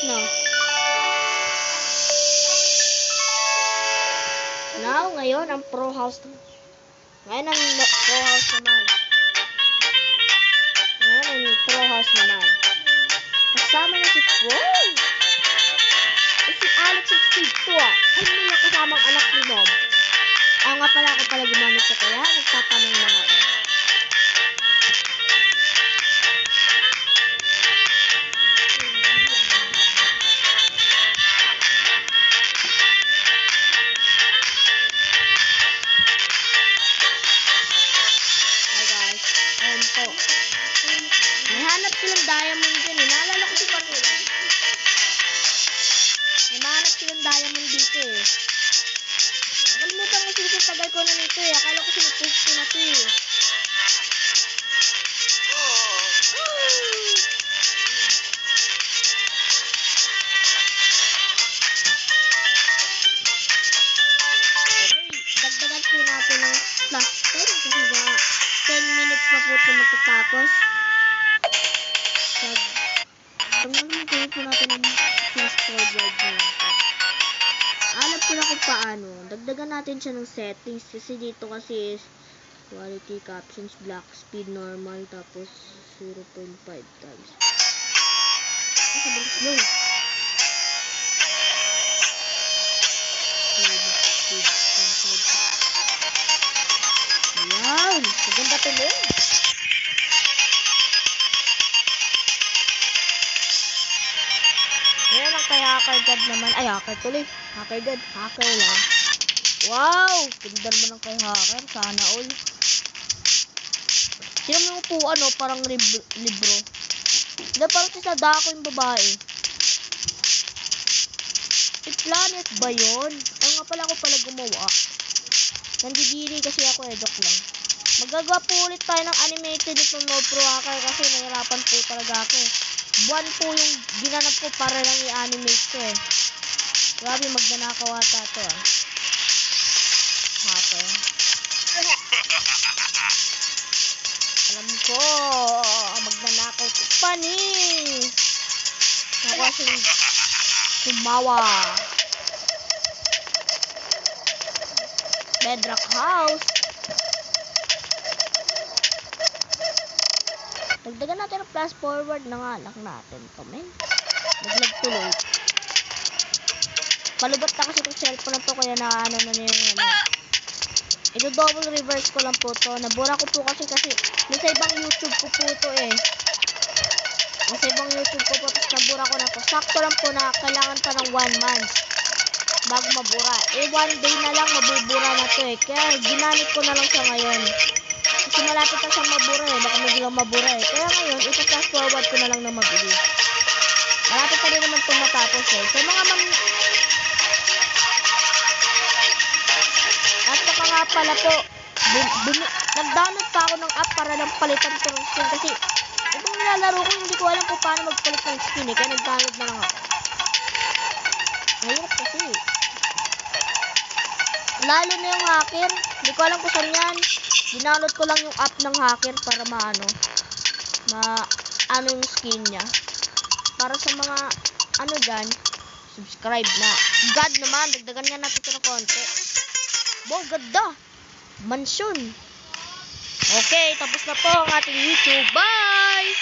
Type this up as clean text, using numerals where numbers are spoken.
na. Now, ngayon, ang pro house naman. Ngayon, ang pro house naman. Kasama na si Pro. Si Alex at Steve to ah. Ano yung kasamang anak ni Bob? Nga pala ako pala gumamit ko kaya. Nagtatanong lang ako. Hi guys. Ayan po. May hanap silang diamond dyan eh. Naalala ko si Panula. May hanap silang diamond dito eh. Nakalimutan ko sila sa tagal ko na nito eh. Akala ko sinapost ko na ito eh. Okay, dagdagan po natin ng plus 10 kasi na 10 minutes pa po ito matatapos. Tanggalin po natin ng flash forward na lang po. Alam ko na kung paano. Dagdagan natin siya ng settings kasi dito kasi is quality, captions, black, speed, normal, tapos 0.5 times. Kasi bilis mo. Ayan! Maganda ito mo. Ngayon ang kay Hacker God naman. Ay, Hacker tuloy. Hacker God. Hacker lang. Wow! Ganda naman ang kay Hacker. Sana all. Sino mo po ano? Parang libro. Hindi, parang si Sadako yung babae. Si Planet ba yun? Ay nga pala ako pala gumawa. Nandidiri kasi ako eh. Joke lang. Magagawa po ulit tayo ng animated itong No Pro Hacker kasi nahirapan po talaga ako. Buwan po yung ginanap ko para lang i-animate ko eh. Grabe, magnanakaw ata to ah. Hacker. Alam ko, magnanakaw to. Panis! Nakuha siyang sumawa. Bedrock house. Dagdagan natin ang flash forward ng anak natin. Men. Naglag tuloy. Palubat na kasi itong cellphone na to kaya naano na niya yung ano. Ito double reverse ko lang po to. Nabura ko po kasi nasa ibang YouTube ko po to eh. Nasa ibang YouTube ko po tapos nabura ko na po. Sakto lang po na kailangan pa ng 1 month bago mabura. Eh 1 day na lang mabubura na to eh. Kaya ginamit ko na lang siya ngayon. Kasi malapit na siyang mabura eh. Baka biglang mabura eh. Kaya ngayon, ito-flash forward ko na lang na mabilis. Malapit na rin naman itong matapos eh. So mga at saka nga pala po, nag-download pa ako ng app para lang palitan ko ng skin. Kasi itong nilalaro ko, hindi ko alam kung paano magpalit ng skin eh. Kaya nag-download na lang ako. Mahirap kasi. Lalo na yung hacker. Hindi ko alam kung saan yan. Dinownload ko lang yung app ng hacker para maano yung skin niya. Para sa mga ano dyan, subscribe na. God naman, dagdagan nga natin ito ng konti. Wow, ganda. Mansion. Okay, tapos na po ang ating YouTube. Bye!